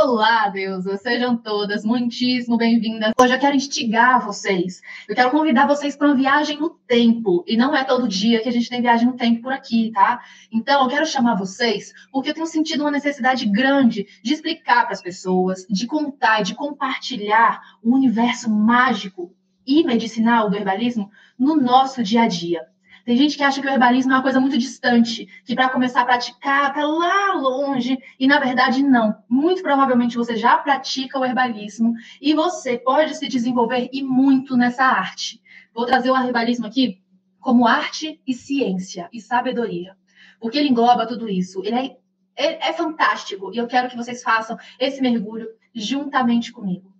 Olá, deusas, sejam todas muitíssimo bem-vindas. Hoje eu quero instigar vocês, eu quero convidar vocês para uma viagem no tempo, e não é todo dia que a gente tem viagem no tempo por aqui, tá? Então, eu quero chamar vocês, porque eu tenho sentido uma necessidade grande de explicar para as pessoas, de contar e de compartilhar o universo mágico e medicinal do herbalismo no nosso dia a dia. Tem gente que acha que o herbalismo é uma coisa muito distante, que para começar a praticar está lá longe, e na verdade não. Muito provavelmente você já pratica o herbalismo e você pode se desenvolver e muito nessa arte. Vou trazer o herbalismo aqui como arte e ciência e sabedoria, porque ele engloba tudo isso. Ele é fantástico e eu quero que vocês façam esse mergulho juntamente comigo.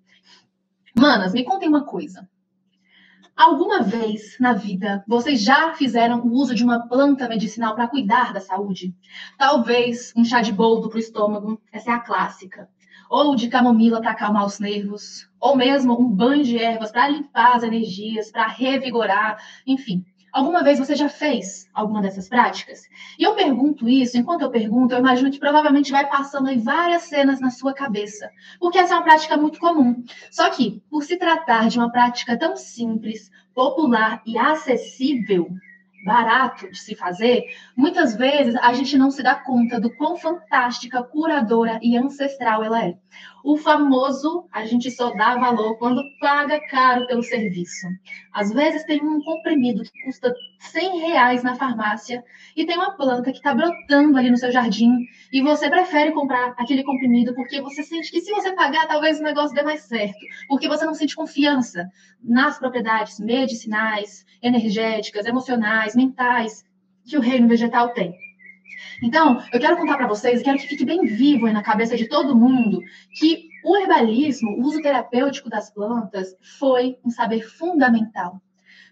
Manas, me contem uma coisa. Alguma vez na vida vocês já fizeram o uso de uma planta medicinal para cuidar da saúde? Talvez um chá de boldo para o estômago, essa é a clássica. Ou de camomila para acalmar os nervos. Ou mesmo um banho de ervas para limpar as energias, para revigorar, enfim. Alguma vez você já fez alguma dessas práticas? E eu pergunto isso, enquanto eu pergunto, eu imagino que provavelmente vai passando aí várias cenas na sua cabeça. Porque essa é uma prática muito comum. Só que, por se tratar de uma prática tão simples, popular e acessível, barato de se fazer, muitas vezes a gente não se dá conta do quão fantástica, curadora e ancestral ela é. O famoso, a gente só dá valor quando paga caro pelo serviço. Às vezes tem um comprimido que custa R$ 100 na farmácia e tem uma planta que está brotando ali no seu jardim e você prefere comprar aquele comprimido porque você sente que se você pagar, talvez o negócio dê mais certo. Porque você não sente confiança nas propriedades medicinais, energéticas, emocionais, mentais que o reino vegetal tem. Então, eu quero contar para vocês, quero que fique bem vivo aí na cabeça de todo mundo, que o herbalismo, o uso terapêutico das plantas, foi um saber fundamental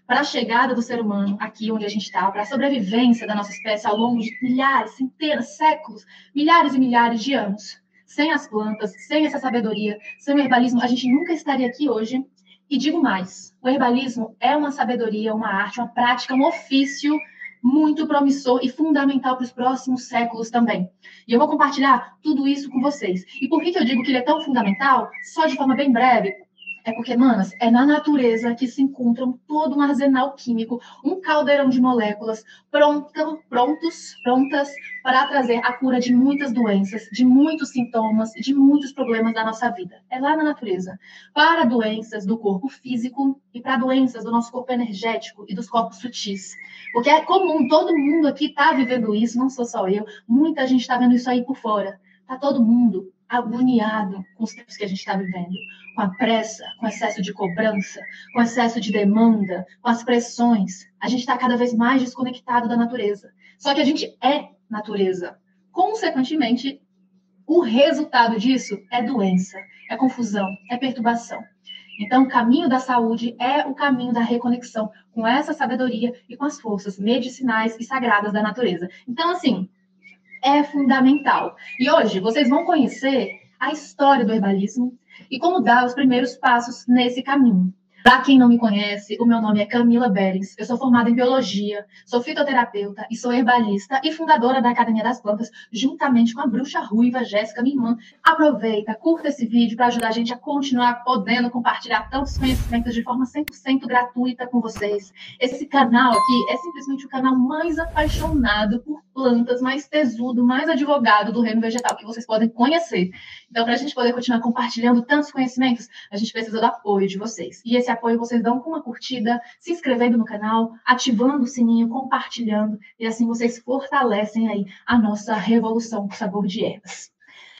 para a chegada do ser humano aqui onde a gente está, para a sobrevivência da nossa espécie ao longo de milhares, centenas, séculos, milhares e milhares de anos. Sem as plantas, sem essa sabedoria, sem o herbalismo, a gente nunca estaria aqui hoje. E digo mais, o herbalismo é uma sabedoria, uma arte, uma prática, um ofício muito promissor e fundamental para os próximos séculos também. E eu vou compartilhar tudo isso com vocês. E por que eu digo que ele é tão fundamental? Só de forma bem breve. É porque, manas, é na natureza que se encontram todo um arsenal químico, um caldeirão de moléculas prontas para trazer a cura de muitas doenças, de muitos sintomas, de muitos problemas da nossa vida. É lá na natureza. Para doenças do corpo físico e para doenças do nosso corpo energético e dos corpos sutis. Porque é comum, todo mundo aqui está vivendo isso, não sou só eu, muita gente está vendo isso aí por fora. Está todo mundo agoniado com os tempos que a gente está vivendo, com a pressa, com o excesso de cobrança, com o excesso de demanda, com as pressões. A gente está cada vez mais desconectado da natureza. Só que a gente é natureza. Consequentemente, o resultado disso é doença, é confusão, é perturbação. Então, o caminho da saúde é o caminho da reconexão com essa sabedoria e com as forças medicinais e sagradas da natureza. Então, assim, é fundamental. E hoje vocês vão conhecer a história do herbalismo e como dar os primeiros passos nesse caminho. Para quem não me conhece, o meu nome é Camila Berens, eu sou formada em biologia, sou fitoterapeuta e sou herbalista e fundadora da Academia das Plantas, juntamente com a bruxa ruiva Jéssica, minha irmã. Aproveita, curta esse vídeo para ajudar a gente a continuar podendo compartilhar tantos conhecimentos de forma 100% gratuita com vocês. Esse canal aqui é simplesmente o canal mais apaixonado por plantas, mais tesudo, mais advogado do reino vegetal que vocês podem conhecer. Então, para a gente poder continuar compartilhando tantos conhecimentos, a gente precisa do apoio de vocês. E esse apoio vocês dão com uma curtida, se inscrevendo no canal, ativando o sininho, compartilhando, e assim vocês fortalecem aí a nossa revolução com sabor de ervas.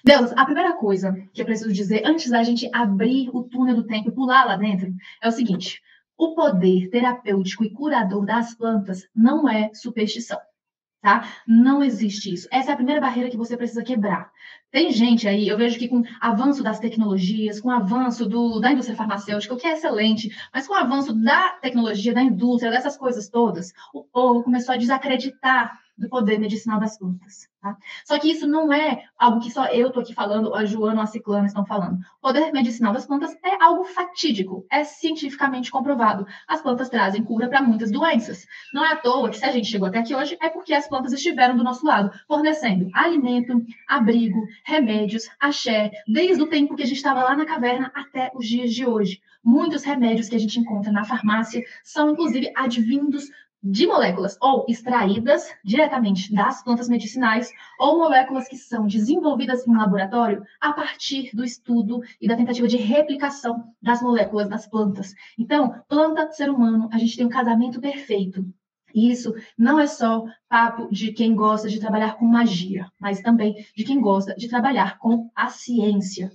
Deus, a primeira coisa que eu preciso dizer antes da gente abrir o túnel do tempo e pular lá dentro é o seguinte: o poder terapêutico e curador das plantas não é superstição. Tá? Não existe isso. Essa é a primeira barreira que você precisa quebrar. Tem gente aí, eu vejo que com o avanço das tecnologias, com o avanço da indústria farmacêutica, o que é excelente, mas com o avanço da tecnologia, da indústria, dessas coisas todas, o povo começou a desacreditar do poder medicinal das plantas. Tá? Só que isso não é algo que só eu estou aqui falando, a Joana ou a Ciclana estão falando. O poder medicinal das plantas é algo fatídico, é cientificamente comprovado. As plantas trazem cura para muitas doenças. Não é à toa que se a gente chegou até aqui hoje, é porque as plantas estiveram do nosso lado, fornecendo alimento, abrigo, remédios, axé, desde o tempo que a gente estava lá na caverna até os dias de hoje. Muitos remédios que a gente encontra na farmácia são, inclusive, advindos de moléculas ou extraídas diretamente das plantas medicinais ou moléculas que são desenvolvidas em um laboratório a partir do estudo e da tentativa de replicação das moléculas das plantas. Então, planta, ser humano, a gente tem um casamento perfeito. E isso não é só papo de quem gosta de trabalhar com magia, mas também de quem gosta de trabalhar com a ciência.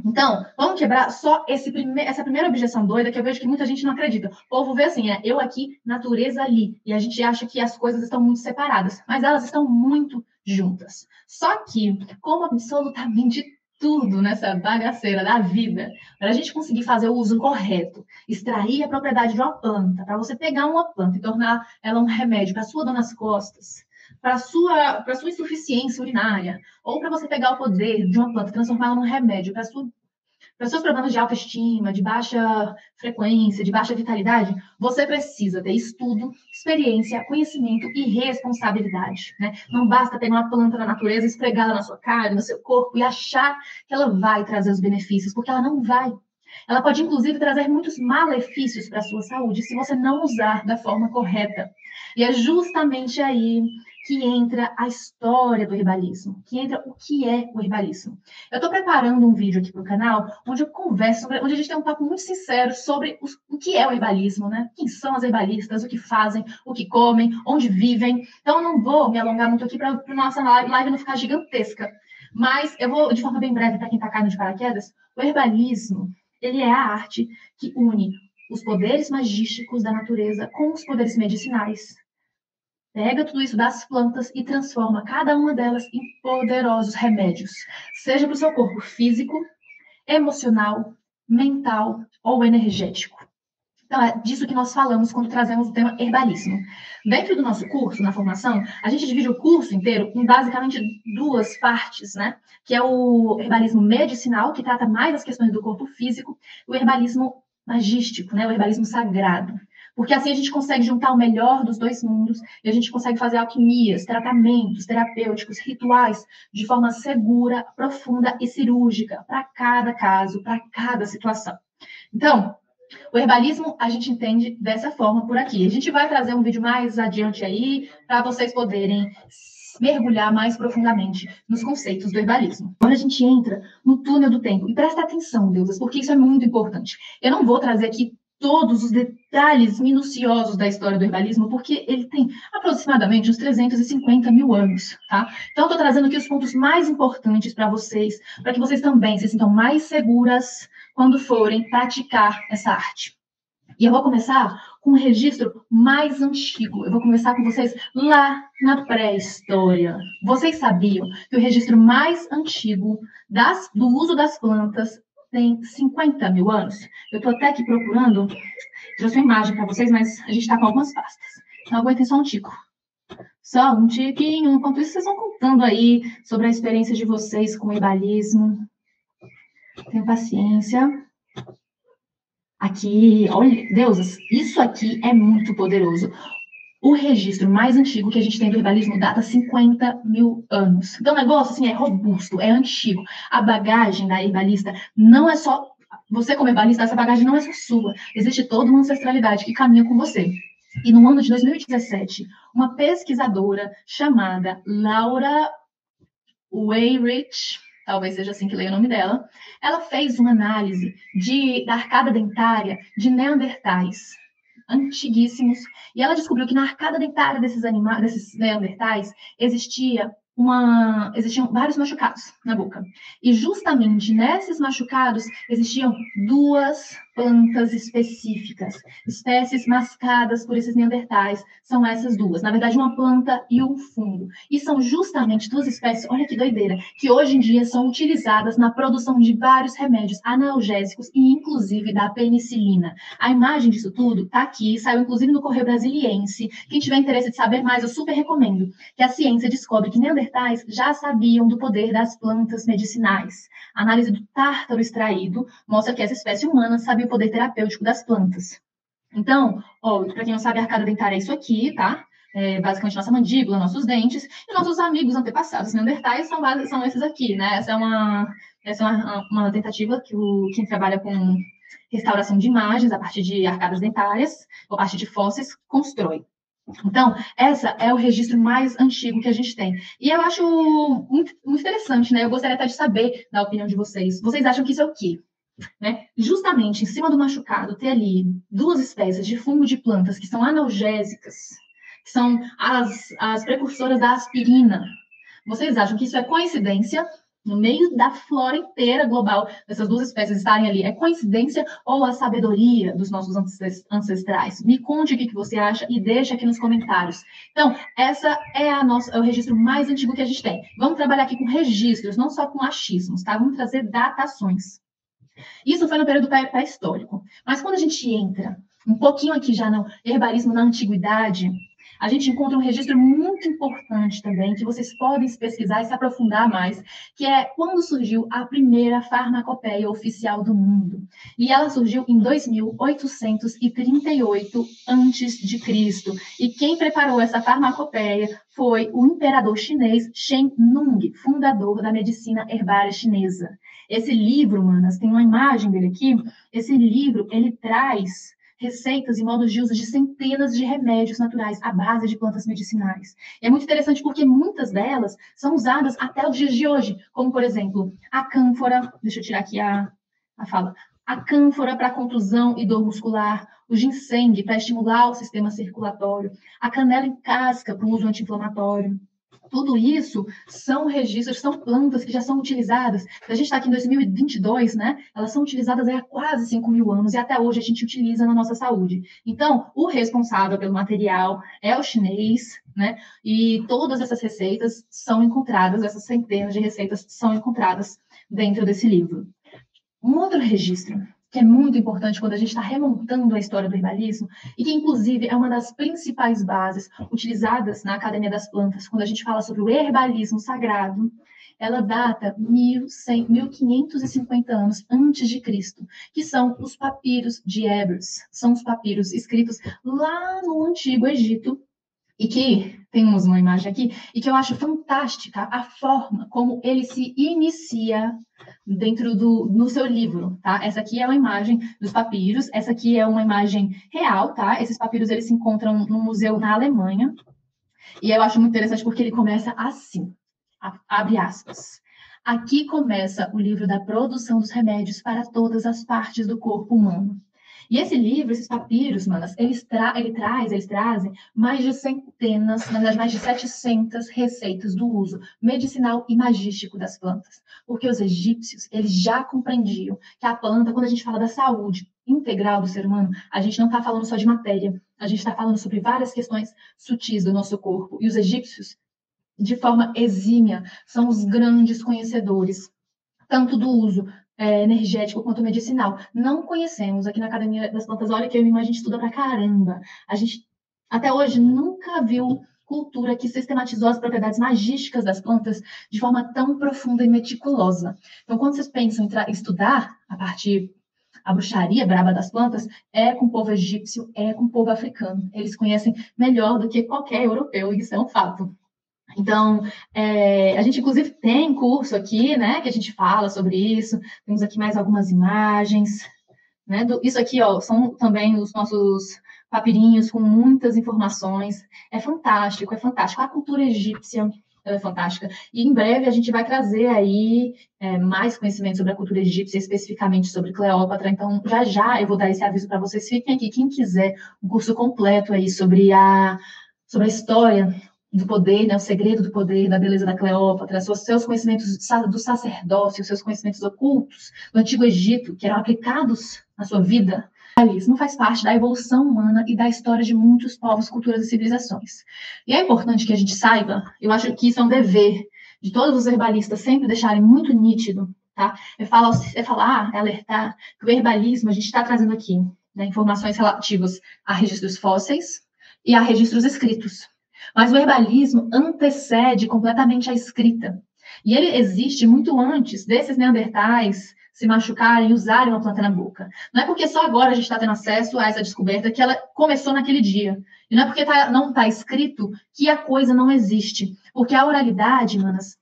Então, vamos quebrar só essa primeira objeção doida que eu vejo que muita gente não acredita. O povo vê assim, eu aqui, natureza ali. E a gente acha que as coisas estão muito separadas, mas elas estão muito juntas. Só que, como absolutamente tudo nessa bagaceira da vida, para a gente conseguir fazer o uso correto, extrair a propriedade de uma planta, para você pegar uma planta e tornar ela um remédio para a sua dor nas costas, para a sua insuficiência urinária, ou para você pegar o poder de uma planta e transformá-la num remédio para seus problemas de autoestima, de baixa frequência, de baixa vitalidade, você precisa ter estudo, experiência, conhecimento e responsabilidade. Né? Não basta pegar uma planta da natureza, esfregá-la na sua cara, no seu corpo e achar que ela vai trazer os benefícios, porque ela não vai. Ela pode, inclusive, trazer muitos malefícios para a sua saúde se você não usar da forma correta. E é justamente aí que entra a história do herbalismo, que entra o que é o herbalismo. Eu estou preparando um vídeo aqui para o canal, onde eu converso, onde a gente tem um papo muito sincero sobre o que é o herbalismo, né? Quem são as herbalistas, o que fazem, o que comem, onde vivem. Então, eu não vou me alongar muito aqui para a nossa live não ficar gigantesca. Mas eu vou, de forma bem breve, para quem está caindo de paraquedas, o herbalismo, ele é a arte que une os poderes magísticos da natureza com os poderes medicinais. Pega tudo isso das plantas e transforma cada uma delas em poderosos remédios, seja para o seu corpo físico, emocional, mental ou energético. Então, é disso que nós falamos quando trazemos o tema herbalismo. Dentro do nosso curso, na formação, a gente divide o curso inteiro em basicamente duas partes, né? Que é o herbalismo medicinal, que trata mais das questões do corpo físico, e o herbalismo magístico, né? O herbalismo sagrado. Porque assim a gente consegue juntar o melhor dos dois mundos e a gente consegue fazer alquimias, tratamentos terapêuticos, rituais, de forma segura, profunda e cirúrgica, para cada caso, para cada situação. Então, o herbalismo a gente entende dessa forma por aqui. A gente vai trazer um vídeo mais adiante aí, para vocês poderem mergulhar mais profundamente nos conceitos do herbalismo. Agora a gente entra no túnel do tempo. E presta atenção, deusas, porque isso é muito importante. Eu não vou trazer aqui todos os detalhes minuciosos da história do herbalismo, porque ele tem aproximadamente uns 350 mil anos, tá? Então, eu estou trazendo aqui os pontos mais importantes para que vocês também se sintam mais seguras quando forem praticar essa arte. E eu vou começar com um registro mais antigo. Eu vou começar com vocês lá na pré-história. Vocês sabiam que o registro mais antigo do uso das plantas tem 50 mil anos? Eu estou até aqui procurando, trouxe uma imagem para vocês, mas a gente está com algumas pastas. Então, aguentem só um tico. Só um tiquinho. Enquanto isso, vocês vão contando aí sobre a experiência de vocês com o herbalismo. Tenham paciência. Aqui, olha, deusas, isso aqui é muito poderoso. O registro mais antigo que a gente tem do herbalismo data 50 mil anos. Então, o negócio, assim, é robusto, é antigo. A bagagem da herbalista não é só... Você, como herbalista, essa bagagem não é só sua. Existe toda uma ancestralidade que caminha com você. E no ano de 2017, uma pesquisadora chamada Laura Weyrich, talvez seja assim que leia o nome dela, ela fez uma análise da arcada dentária de neandertais antiguíssimos, e ela descobriu que na arcada dentária desses neandertais existiam vários machucados na boca. E justamente nesses machucados existiam duas plantas específicas, espécies mascadas por esses neandertais, são essas duas. Na verdade, uma planta e um fungo. E são justamente duas espécies, olha que doideira, que hoje em dia são utilizadas na produção de vários remédios analgésicos e inclusive da penicilina. A imagem disso tudo está aqui, saiu inclusive no Correio Brasiliense. Quem tiver interesse de saber mais, eu super recomendo. Que a ciência descobre que neandertais já sabiam do poder das plantas medicinais. A análise do tártaro extraído mostra que essa espécie humana sabia o poder terapêutico das plantas. Então, para quem não sabe, a arcada dentária é isso aqui, tá? Basicamente nossa mandíbula, nossos dentes, e nossos amigos antepassados neandertais são esses aqui, né? Essa é uma tentativa que quem trabalha com restauração de imagens a partir de arcadas dentárias, ou a partir de fósseis, constrói. Então, essa é o registro mais antigo que a gente tem. E eu acho muito, muito interessante, né? Eu gostaria até de saber da opinião de vocês. Vocês acham que isso é o quê? Né? Justamente em cima do machucado, ter ali duas espécies de fungo de plantas que são analgésicas, que são as precursoras da aspirina. Vocês acham que isso é coincidência? No meio da flora inteira global, dessas duas espécies estarem ali, é coincidência ou a sabedoria dos nossos ancestrais? Me conte o que você acha e deixa aqui nos comentários. Então, essa é o registro mais antigo que a gente tem. Vamos trabalhar aqui com registros, não só com achismos, tá? Vamos trazer datações. Isso foi no período pré-histórico. Mas quando a gente entra um pouquinho aqui já no herbalismo na antiguidade, a gente encontra um registro muito importante também, que vocês podem pesquisar e se aprofundar mais, que é quando surgiu a primeira farmacopeia oficial do mundo. E ela surgiu em 2838 a.C. E quem preparou essa farmacopeia foi o imperador chinês Shen Nung, fundador da medicina herbária chinesa. Esse livro, manas, tem uma imagem dele aqui. Esse livro, ele traz receitas e modos de uso de centenas de remédios naturais à base de plantas medicinais. E é muito interessante porque muitas delas são usadas até os dias de hoje, como, por exemplo, a cânfora, deixa eu tirar aqui a fala, a cânfora para contusão e dor muscular, o ginseng para estimular o sistema circulatório, a canela em casca para o uso anti-inflamatório. Tudo isso são registros, são plantas que já são utilizadas. A gente está aqui em 2022, né? Elas são utilizadas há quase 5.000 anos e até hoje a gente utiliza na nossa saúde. Então, o responsável pelo material é o chinês, né? E todas essas receitas são encontradas, essas centenas de receitas são encontradas dentro desse livro. Um outro registro que é muito importante quando a gente está remontando a história do herbalismo, e que, inclusive, é uma das principais bases utilizadas na Academia das Plantas, quando a gente fala sobre o herbalismo sagrado, ela data 1550 anos antes de Cristo, que são os papiros de Ebers, são os papiros escritos lá no Antigo Egito, e que temos uma imagem aqui, e que eu acho fantástica a forma como ele se inicia dentro no seu livro, tá? Essa aqui é uma imagem dos papiros, essa aqui é uma imagem real, tá? Esses papiros, eles se encontram num museu na Alemanha, e eu acho muito interessante porque ele começa assim, abre aspas. Aqui começa o livro da produção dos remédios para todas as partes do corpo humano. E esse livro, esses papiros, manas, eles trazem mais de centenas, na verdade, mais de 700 receitas do uso medicinal e magístico das plantas. Porque os egípcios, eles já compreendiam que a planta, quando a gente fala da saúde integral do ser humano, a gente não está falando só de matéria, a gente está falando sobre várias questões sutis do nosso corpo. E os egípcios, de forma exímia, são os grandes conhecedores, tanto do uso energético quanto medicinal. Não conhecemos aqui na Academia das Plantas, olha que eu e a gente estuda pra caramba. A gente, até hoje, nunca viu cultura que sistematizou as propriedades magísticas das plantas de forma tão profunda e meticulosa. Então, quando vocês pensam em estudar a bruxaria braba das plantas, é com o povo egípcio, é com o povo africano. Eles conhecem melhor do que qualquer europeu, e isso é um fato. Então, a gente, inclusive, tem curso aqui, né, que a gente fala sobre isso. Temos aqui mais algumas imagens, né? Isso aqui, ó, são também os nossos papirinhos com muitas informações. É fantástico, é fantástico. A cultura egípcia é fantástica. E em breve a gente vai trazer aí mais conhecimento sobre a cultura egípcia, especificamente sobre Cleópatra. Então, já eu vou dar esse aviso para vocês. Fiquem aqui, quem quiser um curso completo aí sobre a história do poder, né, o segredo do poder, da beleza da Cleópatra, seus conhecimentos do sacerdócio, seus conhecimentos ocultos do Antigo Egito, que eram aplicados na sua vida, o herbalismo faz parte da evolução humana e da história de muitos povos, culturas e civilizações. E é importante que a gente saiba, eu acho que isso é um dever de todos os herbalistas sempre deixarem muito nítido, tá? É alertar que o herbalismo, a gente está trazendo aqui, né, informações relativas a registros fósseis e a registros escritos. Mas o herbalismo antecede completamente a escrita. E ele existe muito antes desses neandertais se machucarem e usarem uma planta na boca. Não é porque só agora a gente está tendo acesso a essa descoberta que ela começou naquele dia. E não é porque não está escrito que a coisa não existe. Porque a oralidade, manas,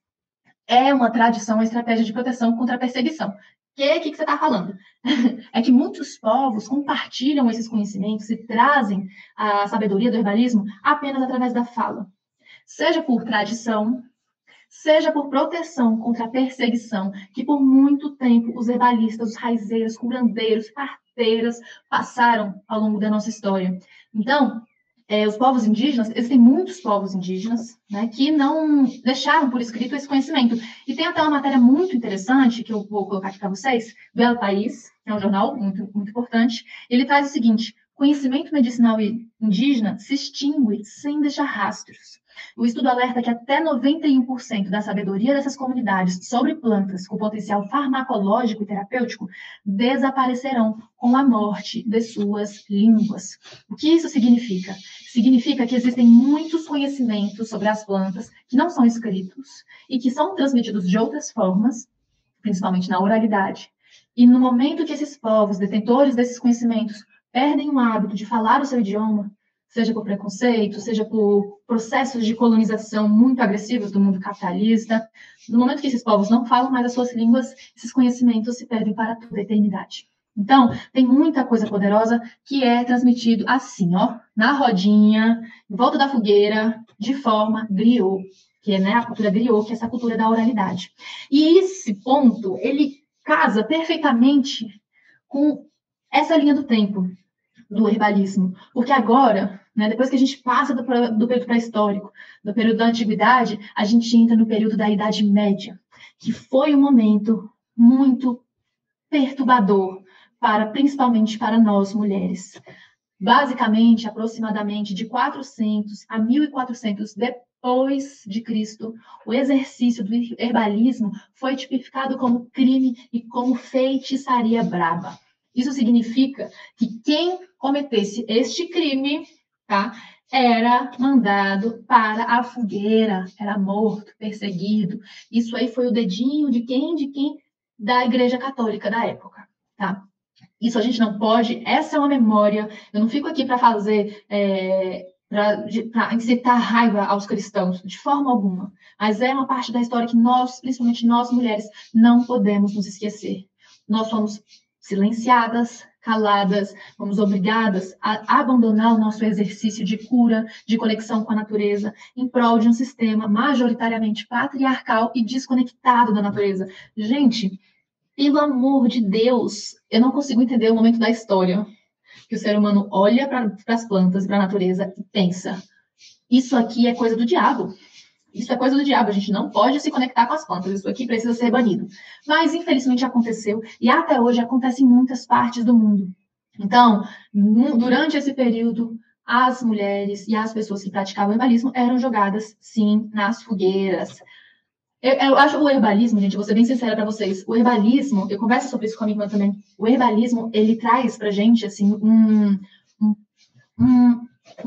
é uma tradição, uma estratégia de proteção contra a perseguição. O que você está falando? É que muitos povos compartilham esses conhecimentos e trazem a sabedoria do herbalismo apenas através da fala. Seja por tradição, seja por proteção contra a perseguição, que por muito tempo os herbalistas, os raizeiros, curandeiros, parteiras passaram ao longo da nossa história. Então, os povos indígenas, existem muitos povos indígenas, né, que não deixaram por escrito esse conhecimento. E tem até uma matéria muito interessante, que eu vou colocar aqui para vocês, do El País, que é um jornal muito, muito importante. Ele traz o seguinte: conhecimento medicinal indígena se extingue sem deixar rastros. O estudo alerta que até 91% da sabedoria dessas comunidades sobre plantas com potencial farmacológico e terapêutico desaparecerão com a morte de suas línguas. O que isso significa? Significa que existem muitos conhecimentos sobre as plantas que não são escritos e que são transmitidos de outras formas, principalmente na oralidade. E no momento que esses povos, detentores desses conhecimentos, perdem o hábito de falar o seu idioma, seja por preconceito, seja por processos de colonização muito agressivos do mundo capitalista, no momento que esses povos não falam mais as suas línguas, esses conhecimentos se perdem para toda a eternidade. Então, tem muita coisa poderosa que é transmitido assim, ó, na rodinha, em volta da fogueira, de forma griot, que é, né, a cultura griot, que é essa cultura da oralidade. E esse ponto, ele casa perfeitamente com essa linha do tempo do herbalismo, porque agora, né, depois que a gente passa do período pré-histórico, do período da antiguidade, a gente entra no período da Idade Média, que foi um momento muito perturbador, principalmente para nós, mulheres. Basicamente, aproximadamente de 400 a 1400 depois de Cristo, o exercício do herbalismo foi tipificado como crime e como feitiçaria braba. Isso significa que quem cometesse este crime, tá, era mandado para a fogueira, era morto, perseguido. Isso aí foi o dedinho de quem? Da Igreja Católica da época, tá? Isso a gente não pode, essa é uma memória, eu não fico aqui para fazer, para incitar raiva aos cristãos, de forma alguma, mas é uma parte da história que nós, principalmente nós mulheres, não podemos nos esquecer. Nós somos silenciadas, caladas, fomos obrigadas a abandonar o nosso exercício de cura, de conexão com a natureza, em prol de um sistema majoritariamente patriarcal e desconectado da natureza. Gente, pelo amor de Deus, eu não consigo entender o momento da história que o ser humano olha para as plantas, para a natureza e pensa: isso aqui é coisa do diabo. Isso é coisa do diabo, a gente não pode se conectar com as plantas, isso aqui precisa ser banido. Mas, infelizmente, aconteceu, e até hoje acontece em muitas partes do mundo. Então, durante esse período, as mulheres e as pessoas que praticavam o herbalismo eram jogadas, sim, nas fogueiras. Eu acho o herbalismo, gente, vou ser bem sincera para vocês, o herbalismo, eu converso sobre isso com a minha irmã também, o herbalismo, ele traz pra gente, assim, um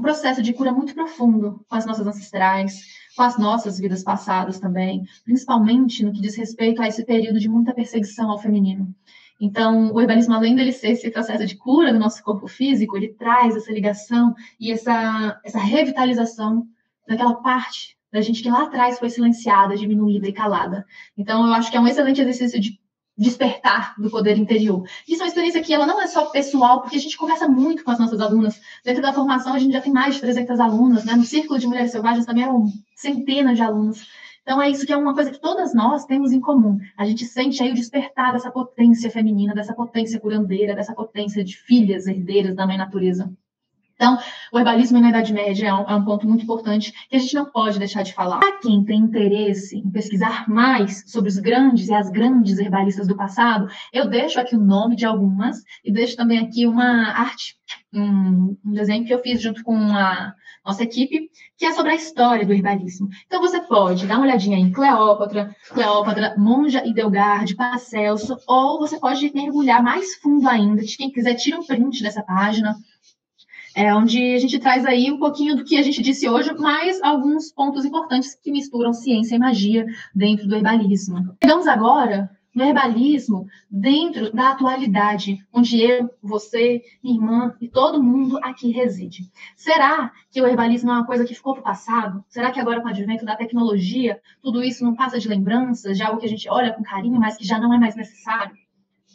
processo de cura muito profundo com as nossas ancestrais, com as nossas vidas passadas também, principalmente no que diz respeito a esse período de muita perseguição ao feminino. Então, o herbalismo, além dele ser esse processo de cura do nosso corpo físico, ele traz essa ligação e essa revitalização daquela parte da gente que lá atrás foi silenciada, diminuída e calada. Então, eu acho que é um excelente exercício de despertar do poder interior. Isso é uma experiência que ela não é só pessoal, porque a gente conversa muito com as nossas alunas. Dentro da formação, a gente já tem mais de 300 alunas, né? No Círculo de Mulheres Selvagens também eram centenas de alunas. Então, é isso que é uma coisa que todas nós temos em comum. A gente sente aí o despertar dessa potência feminina, dessa potência curandeira, dessa potência de filhas herdeiras da mãe natureza. Então, o herbalismo na Idade Média é um ponto muito importante que a gente não pode deixar de falar. Para quem tem interesse em pesquisar mais sobre os grandes e as grandes herbalistas do passado, eu deixo aqui o nome de algumas e deixo também aqui uma arte, um desenho que eu fiz junto com a nossa equipe, que é sobre a história do herbalismo. Então, você pode dar uma olhadinha em Cleópatra, Monja Idelgarde, Paracelso, ou você pode mergulhar mais fundo ainda, de quem quiser, tira um print dessa página, onde a gente traz aí um pouquinho do que a gente disse hoje, mais alguns pontos importantes que misturam ciência e magia dentro do herbalismo. Chegamos agora no herbalismo dentro da atualidade, onde eu, você, minha irmã e todo mundo aqui reside. Será que o herbalismo é uma coisa que ficou para o passado? Será que agora, com o advento da tecnologia, tudo isso não passa de lembranças, de algo que a gente olha com carinho, mas que já não é mais necessário?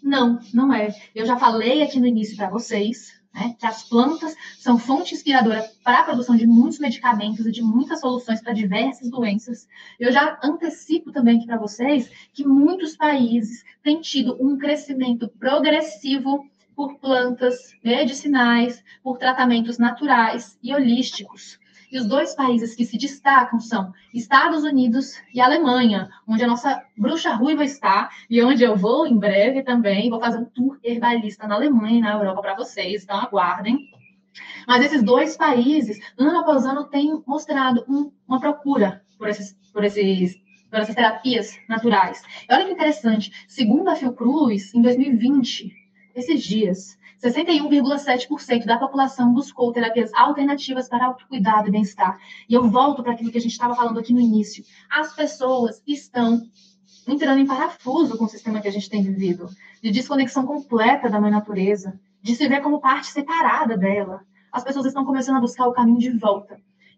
Não, não é. Eu já falei aqui no início para vocês, que as plantas são fonte inspiradora para a produção de muitos medicamentos e de muitas soluções para diversas doenças. Eu já antecipo também aqui para vocês que muitos países têm tido um crescimento progressivo por plantas medicinais, por tratamentos naturais e holísticos. E os dois países que se destacam são Estados Unidos e Alemanha, onde a nossa bruxa ruiva está e onde eu vou em breve também. Vou fazer um tour herbalista na Alemanha e na Europa para vocês, então aguardem. Mas esses dois países, ano após ano, têm mostrado uma procura por essas terapias naturais. E olha que interessante, segundo a Fiocruz, em 2020, esses dias, 61,7% da população buscou terapias alternativas para autocuidado e bem-estar. E eu volto para aquilo que a gente estava falando aqui no início. As pessoas estão entrando em parafuso com o sistema que a gente tem vivido, de desconexão completa da mãe natureza, de se ver como parte separada dela. As pessoas estão começando a buscar o caminho de volta.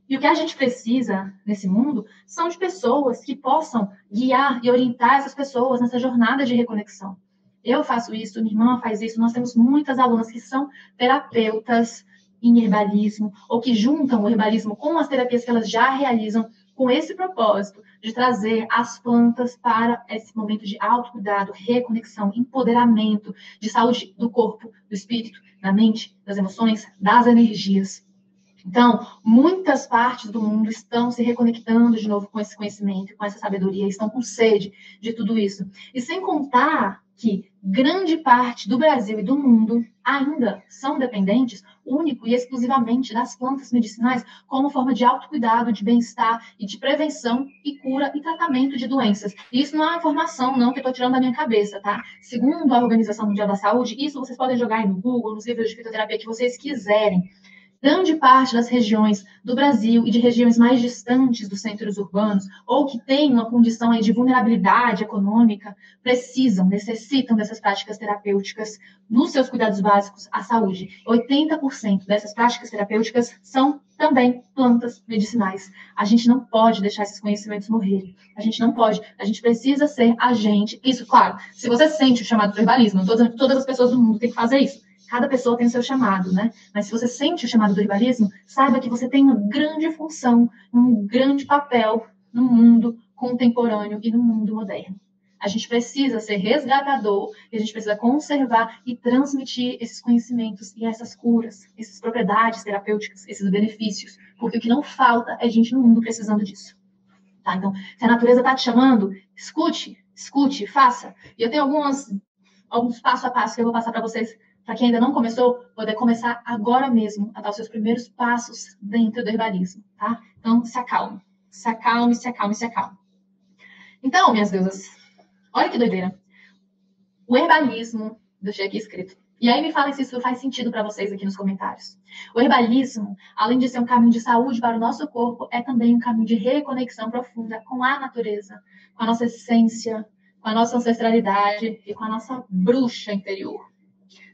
E o que a gente precisa nesse mundo são de pessoas que possam guiar e orientar essas pessoas nessa jornada de reconexão. Eu faço isso, minha irmã faz isso, nós temos muitas alunas que são terapeutas em herbalismo, ou que juntam o herbalismo com as terapias que elas já realizam, com esse propósito de trazer as plantas para esse momento de autocuidado, reconexão, empoderamento, de saúde do corpo, do espírito, da mente, das emoções, das energias. Então, muitas partes do mundo estão se reconectando de novo com esse conhecimento, com essa sabedoria, estão com sede de tudo isso. E sem contar que grande parte do Brasil e do mundo ainda são dependentes único e exclusivamente das plantas medicinais como forma de autocuidado, de bem-estar e de prevenção e cura e tratamento de doenças. E isso não é uma informação, não, que eu estou tirando da minha cabeça, tá? Segundo a Organização Mundial da Saúde, isso vocês podem jogar aí no Google, nos livros de fitoterapia que vocês quiserem. Grande parte das regiões do Brasil e de regiões mais distantes dos centros urbanos, ou que têm uma condição aí de vulnerabilidade econômica, necessitam dessas práticas terapêuticas nos seus cuidados básicos à saúde. 80% dessas práticas terapêuticas são também plantas medicinais. A gente não pode deixar esses conhecimentos morrerem. A gente não pode. A gente precisa ser agente. Isso, claro, se você sente o chamado do herbalismo, todas as pessoas do mundo têm que fazer isso. Cada pessoa tem o seu chamado, né? Mas se você sente o chamado do herbalismo, saiba que você tem uma grande função, um grande papel no mundo contemporâneo e no mundo moderno. A gente precisa ser resgatador, e a gente precisa conservar e transmitir esses conhecimentos e essas curas, essas propriedades terapêuticas, esses benefícios, porque o que não falta é gente no mundo precisando disso. Tá? Então, se a natureza está te chamando, escute, faça. E eu tenho alguns passo a passo que eu vou passar para vocês, para quem ainda não começou, poder começar agora mesmo a dar os seus primeiros passos dentro do herbalismo, tá? Então, se acalme. Então, minhas deusas, olha que doideira. O herbalismo, deixei aqui escrito. E aí me falem se isso faz sentido para vocês aqui nos comentários. O herbalismo, além de ser um caminho de saúde para o nosso corpo, é também um caminho de reconexão profunda com a natureza, com a nossa essência, com a nossa ancestralidade e com a nossa bruxa interior.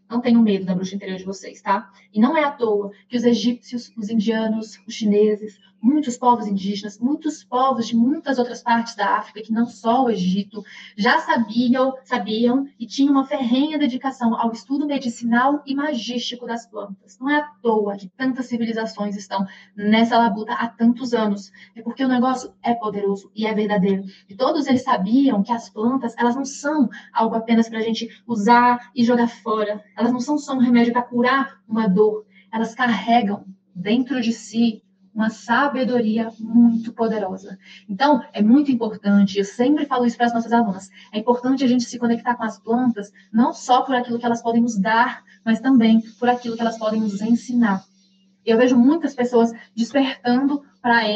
Não tenham medo da bruxa interior de vocês, tá? E não é à toa que os egípcios, os indianos, os chineses, muitos povos indígenas, muitos povos de muitas outras partes da África, que não só o Egito, já sabiam e tinham uma ferrenha dedicação ao estudo medicinal e magístico das plantas. Não é à toa que tantas civilizações estão nessa labuta há tantos anos. É porque o negócio é poderoso e é verdadeiro. E todos eles sabiam que as plantas, elas não são algo apenas para a gente usar e jogar fora. Elas não são só um remédio para curar uma dor. elas carregam dentro de si uma sabedoria muito poderosa. Então, é muito importante, eu sempre falo isso para as nossas alunas, é importante a gente se conectar com as plantas, não só por aquilo que elas podem nos dar, mas também por aquilo que elas podem nos ensinar. Eu vejo muitas pessoas despertando para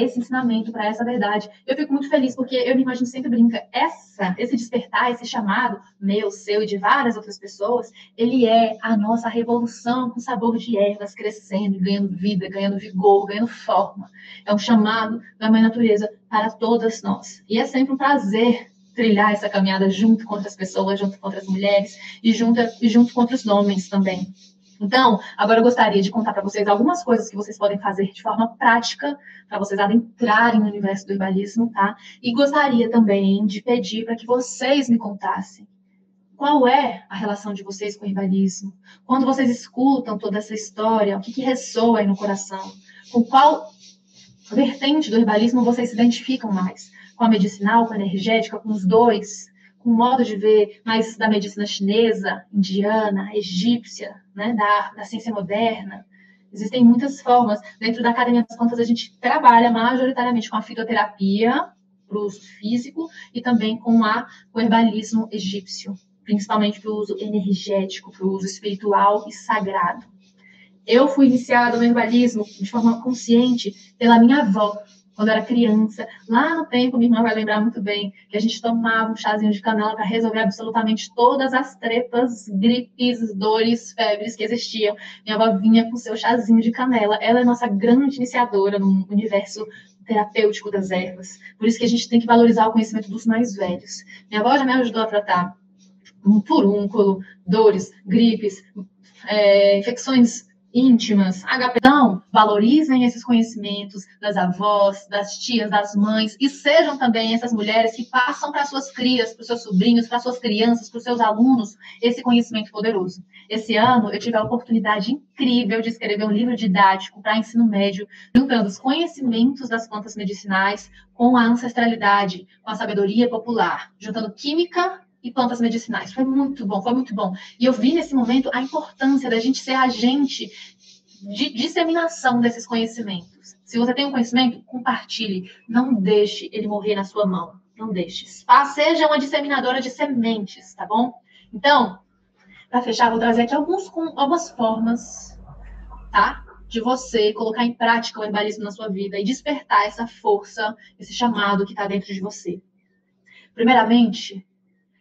esse ensinamento, para essa verdade. Eu fico muito feliz, porque eu me imagino sempre brinca, esse despertar, esse chamado meu, seu e de várias outras pessoas, ele é a nossa revolução com sabor de ervas crescendo, ganhando vida, ganhando vigor, ganhando forma. É um chamado da Mãe Natureza para todas nós. E é sempre um prazer trilhar essa caminhada junto com outras pessoas, junto com outras mulheres e junto com outros homens também. Então, agora eu gostaria de contar para vocês algumas coisas que vocês podem fazer de forma prática para vocês adentrarem no universo do herbalismo, tá? E gostaria também de pedir para que vocês me contassem qual é a relação de vocês com o herbalismo. Quando vocês escutam toda essa história, o que ressoa aí no coração? Com qual vertente do herbalismo vocês se identificam mais? Com a medicinal, com a energética, com os dois? Com o modo de ver mais da medicina chinesa, indiana, egípcia, né, da ciência moderna. Existem muitas formas. Dentro da Academia das Plantas, a gente trabalha majoritariamente com a fitoterapia para o uso físico e também com o herbalismo egípcio, principalmente para o uso energético, para o uso espiritual e sagrado. Eu fui iniciada no herbalismo de forma consciente pela minha avó, quando eu era criança, lá no tempo, minha irmã vai lembrar muito bem, que a gente tomava um chazinho de canela para resolver absolutamente todas as tretas, gripes, dores, febres que existiam. Minha avó vinha com seu chazinho de canela. Ela é nossa grande iniciadora no universo terapêutico das ervas. Por isso que a gente tem que valorizar o conhecimento dos mais velhos. Minha avó já me ajudou a tratar um furúnculo, dores, gripes, infecções íntimas, HP. Então, valorizem esses conhecimentos das avós, das tias, das mães, e sejam também essas mulheres que passam para suas crias, para os seus sobrinhos, para suas crianças, para os seus alunos, esse conhecimento poderoso. Esse ano, eu tive a oportunidade incrível de escrever um livro didático para ensino médio, juntando os conhecimentos das plantas medicinais com a ancestralidade, com a sabedoria popular, juntando química e plantas medicinais. Foi muito bom, foi muito bom. E eu vi nesse momento a importância da gente ser agente de disseminação desses conhecimentos. Se você tem um conhecimento, compartilhe. Não deixe ele morrer na sua mão. Não deixe. Seja uma disseminadora de sementes, tá bom? Então, para fechar, vou trazer aqui algumas formas, tá? De você colocar em prática o herbalismo na sua vida e despertar essa força, esse chamado que está dentro de você. Primeiramente,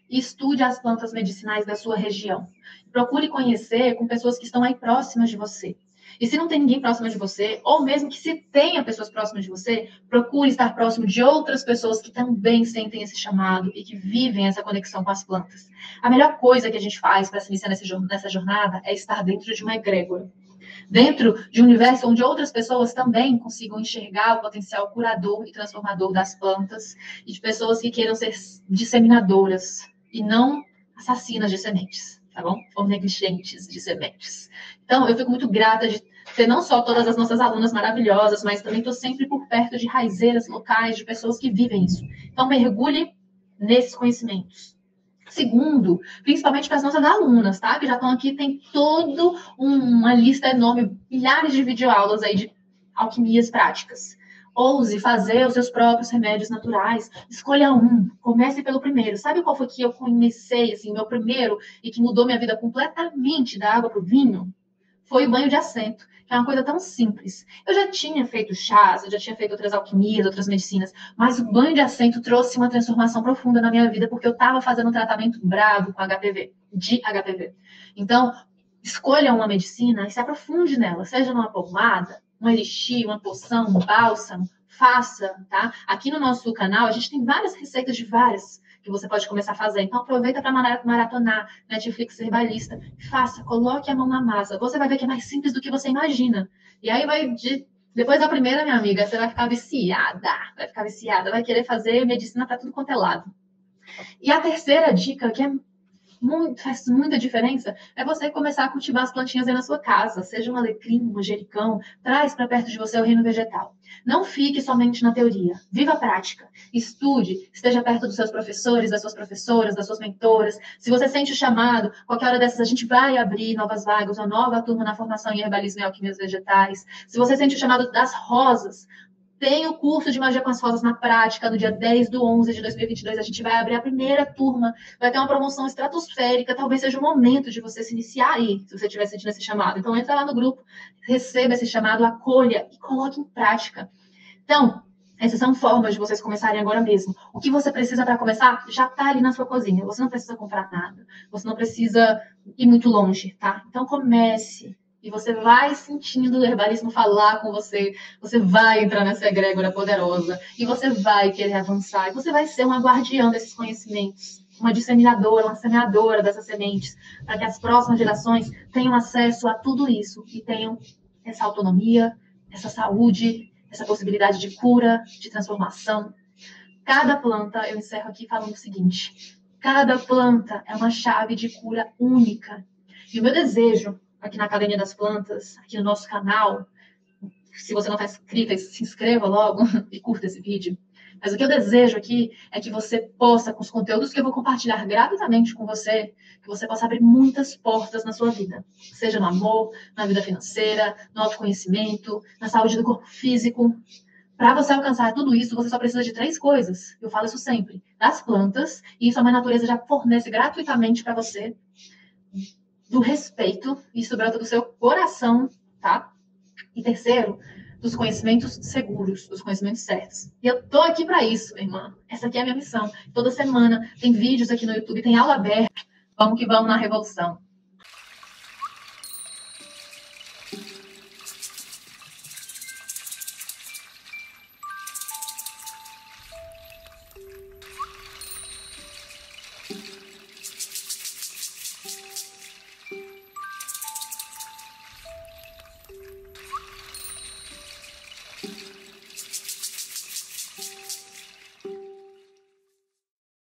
estude as plantas medicinais da sua região. Procure conhecer com pessoas que estão aí próximas de você. E se não tem ninguém próximo de você, ou mesmo que se tenha pessoas próximas de você, procure estar próximo de outras pessoas que também sentem esse chamado e que vivem essa conexão com as plantas. A melhor coisa que a gente faz para se iniciar nessa jornada é estar dentro de uma egrégora. Dentro de um universo onde outras pessoas também consigam enxergar o potencial curador e transformador das plantas e de pessoas que queiram ser disseminadoras e não assassinas de sementes, tá bom? Ou negligentes de sementes. Então, eu fico muito grata de ter não só todas as nossas alunas maravilhosas, mas também estou sempre por perto de raizeiras locais, de pessoas que vivem isso. Então, mergulhe nesses conhecimentos. Segundo, principalmente para as nossas alunas, tá? Que já estão aqui, tem toda uma lista enorme, milhares de videoaulas aí de alquimias práticas. Ouse fazer os seus próprios remédios naturais. Escolha um. Comece pelo primeiro. Sabe qual foi que eu comecei, assim, meu primeiro, e que mudou minha vida completamente da água para o vinho? Foi o banho de assento, que é uma coisa tão simples. Eu já tinha feito chás, eu já tinha feito outras alquimias, outras medicinas, mas o banho de assento trouxe uma transformação profunda na minha vida, porque eu estava fazendo um tratamento bravo com de HPV. Então, escolha uma medicina e se aprofunde nela, seja numa pomada, um elixir, uma poção, um bálsamo, faça, tá? Aqui no nosso canal, a gente tem várias receitas de várias que você pode começar a fazer. Então, aproveita para maratonar Netflix Herbalista. Faça, coloque a mão na massa. Você vai ver que é mais simples do que você imagina. E aí depois da primeira, minha amiga, você vai ficar viciada, vai querer fazer medicina para tudo quanto é lado. E a terceira dica, que é faz muita diferença, é você começar a cultivar as plantinhas aí na sua casa, seja um alecrim, um manjericão, traz para perto de você o reino vegetal. Não fique somente na teoria, viva a prática, estude, esteja perto dos seus professores, das suas professoras, das suas mentoras. Se você sente o chamado, qualquer hora dessas a gente vai abrir novas vagas, uma nova turma na formação em herbalismo e alquimias vegetais. Se você sente o chamado das rosas, tem o curso de magia com as rosas na prática, no dia 10/11 de 2022. A gente vai abrir a primeira turma, vai ter uma promoção estratosférica. Talvez seja o momento de você se iniciar aí, se você estiver sentindo esse chamado. Então, entra lá no grupo, receba esse chamado, acolha e coloque em prática. Então, essas são formas de vocês começarem agora mesmo. O que você precisa para começar já está ali na sua cozinha. Você não precisa comprar nada. Você não precisa ir muito longe, tá? Então, comece. E você vai sentindo o herbalismo falar com você, você vai entrar nessa egrégora poderosa, e você vai querer avançar, e você vai ser uma guardiã desses conhecimentos, uma disseminadora, uma semeadora dessas sementes, para que as próximas gerações tenham acesso a tudo isso, e tenham essa autonomia, essa saúde, essa possibilidade de cura, de transformação. Cada planta, eu encerro aqui falando o seguinte, cada planta é uma chave de cura única, e o meu desejo aqui na Academia das Plantas, aqui no nosso canal. Se você não está inscrita, se inscreva logo e curta esse vídeo. Mas o que eu desejo aqui é que você possa, com os conteúdos que eu vou compartilhar gratuitamente com você, que você possa abrir muitas portas na sua vida. Seja no amor, na vida financeira, no autoconhecimento, na saúde do corpo físico. Para você alcançar tudo isso, você só precisa de 3 coisas. Eu falo isso sempre. Das plantas, e isso a Mãe Natureza já fornece gratuitamente para você. Do respeito, isso brota do seu coração, tá? E terceiro, dos conhecimentos seguros, dos conhecimentos certos. E eu tô aqui para isso, minha irmã. Essa aqui é a minha missão. Toda semana tem vídeos aqui no YouTube, tem aula aberta. Vamos que vamos na revolução.